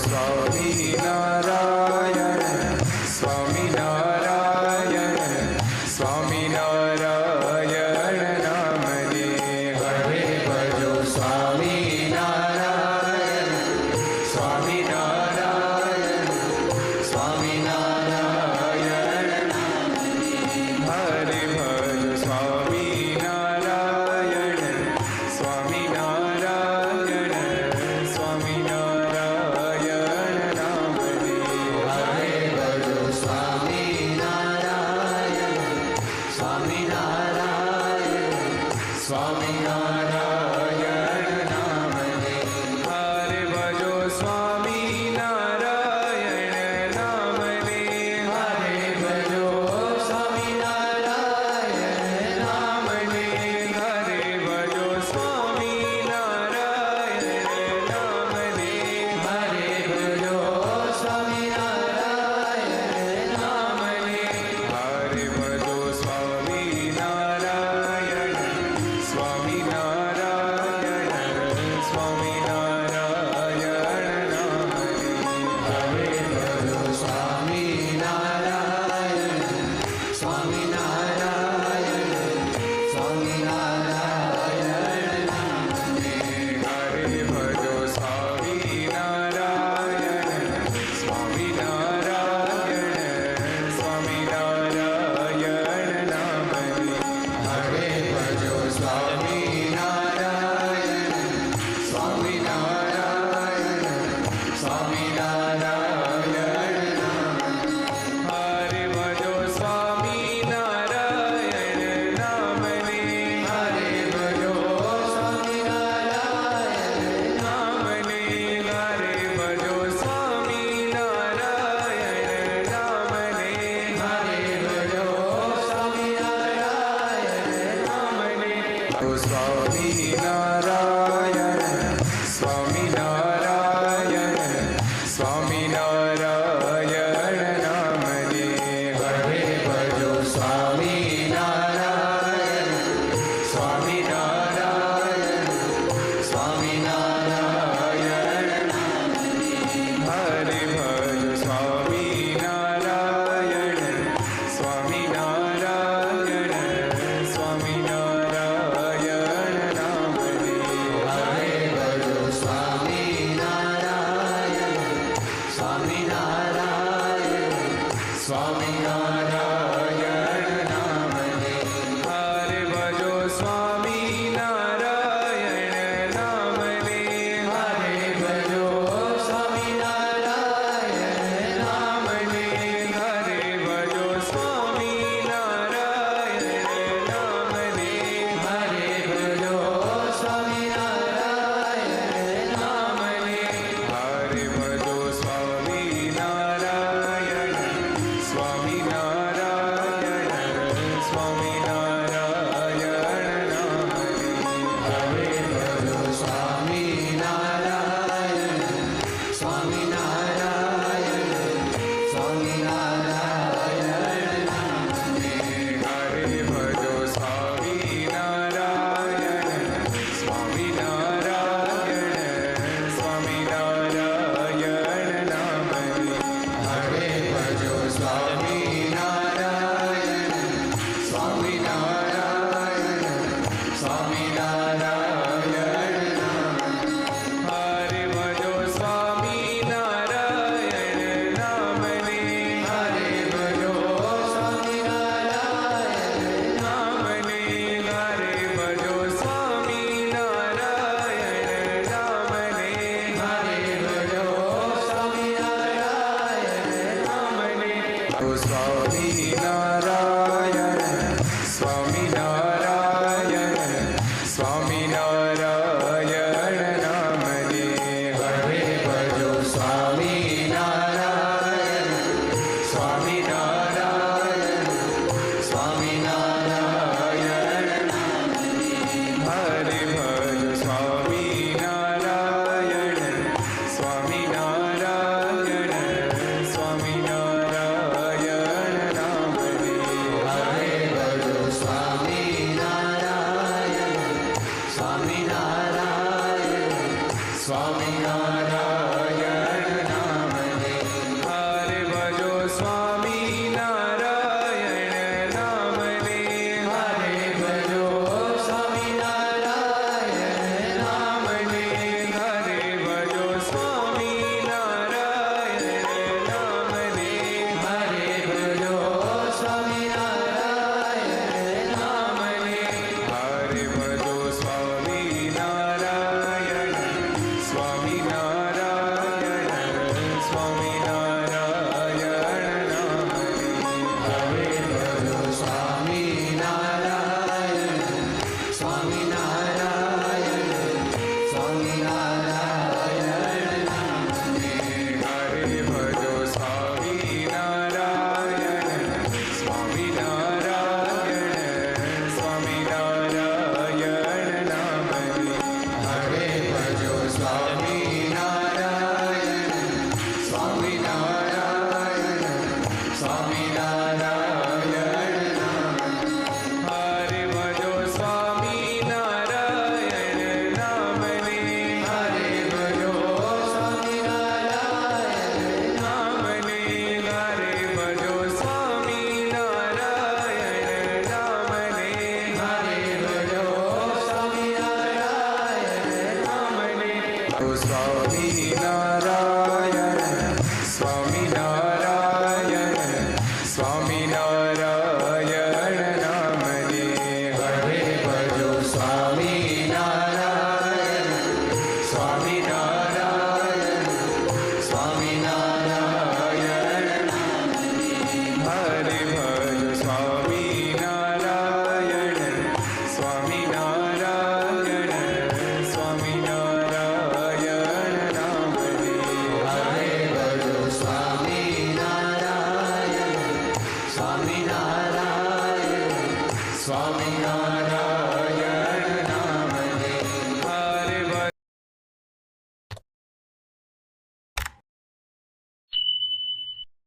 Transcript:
સ્વામિનારાયણ સ્વામિનારાયણ સ્વામિનારાયણ નામને હરે ભજો સ્વામિનારાયણ સ્વામિનારાયણ સ્વામિનારાયણ હરે ભજો સ્વામિનારાયણ સ્વામિનારાયણ સ્વામિનારાયણ નામને હરે ભજો સ્વામિનારાયણ સ્વામિનારાયણ સ્વામિનારાયણ નામને હરે ભજો સ્વામિનારાયણ નામને હરે ભજો સ્વામિનારાયણ નામને હરે ભજો સ્વામિનારાયણ નામને હરે ભજો સ્વામિનારાયણ નામને હરે ભજો સ્વામિનારાયણ સ્વામિનારાયણ સ્વામિનારાયણ નામને હરે ભજો સ્વામિનારાયણ સ્વામિનારાયણ સ્વામિનારાયણ નામને હરે ભજો સ્વામિનારાયણ સ્વામિનારાયણ સ્વામિનારાયણ નામને હરે ભજો સ્વામિનારાયણ સ્વામિનારાયણ સ્વામિનારાયણ નામને હરે ભજો સ્વામિનારાયણ નામને હરે ભજો સ્વામિનારાયણ નામને હરે ભજો સ્વામિનારાયણ નામને હરે ભજો સ્વામિનારાયણ નામને સ્વામિનારાયણ સ્વામિનારાયણ સ્વામિનારાયણ નામને હરે ભજો સ્વામિનારાયણ સ્વામિનારાયણ સ્વામિનારાયણ નામને હરે ભજો સ્વામિનારાયણ સ્વામિનારાયણ સ્વામિનારાયણ નામને હરે ભજો સ્વામિનારાયણ સ્વામિનારાયણ સ્વામિનારાયણ નામને હરે ભજો સ્વામિનારાયણ નામને હરે ભજો સ્વામિનારાયણ નામને હરે ભજો સ્વામિનારાયણ નામને હરે ભજો સ્વામિનારાયણ નામને હરે ભજો સ્વામિનારાયણ સ્વામિનારાયણ સ્વામિનારાયણ નામને હરે ભજો સ્વામિનારાયણ સ્વામિનારાયણ સ્વામિનારાયણ નામને હરે ભજો સ્વામિનારાયણ સ્વામિનારાયણ સ્વામિનારાયણ નામને હરે ભજો સ્વામિનારાયણ સ્વામિનારાયણ સ્વામિનારાયણ નામને હરે ભજો સ્વામિનારાયણ નામને હરે ભજો સ્વામિનારાયણ નામને હરે ભજો સ્વામિનારાયણ નામને હરે ભજો સ્વામિનારાયણ નામને સ્વામિનારાયણ સ્વામિનારાયણ સ્વામિનારાયણ નામને હરે ભજો સ્વામિનારાયણ સ્વામિનારાયણ સ્વામિનારાયણ નામને હરે ભજો સ્વામિનારાયણ સ્વામિનારાયણ સ્વામિનારાયણ નામને સ્વામિનારાયણ